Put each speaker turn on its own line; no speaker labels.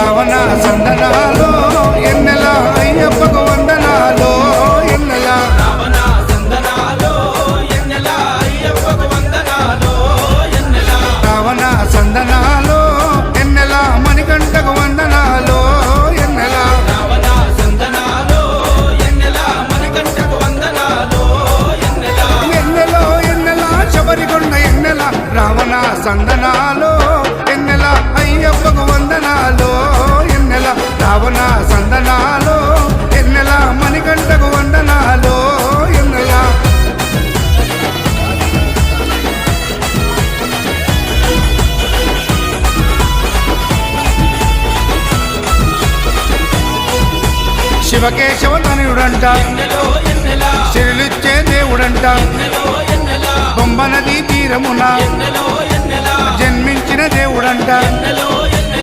రావణ సందనాలో ఎన్నెల అయ్యప్పకు వందనాలో ఎన్నెల
రావణ సందనాలో ఎన్నెల అయ్యప్పకు వందనాలో ఎన్నెల
రావణ సందనాలో ఎన్నెల మణికంఠకు వందనాలో ఎన్నెల
రావణ సందనాలో ఎన్నెల మణికంఠకు వందనాలో ఎన్నెల
ఎన్నెలో ఎన్నెల శబరికొండ ఎన్నెల రావణ సందనాలో ఎన్నెల అయ్యప్పకు వందనాలో ఎన్నెల రావణ సందనాలో ఎన్నెల మణికంఠకు వందనాలో ఎన్నెల శివకేశవ తనయుడంట
ఎన్నెలో ఎన్నెల
శిరులిచ్చే దేవుడంట
ఎన్నెలో ఎన్నెల
బొంబ నదీ తీరమున
ఎన్నెలో ఎన్నెల
జన్మించిన దేవుడంట
ఎన్నెలో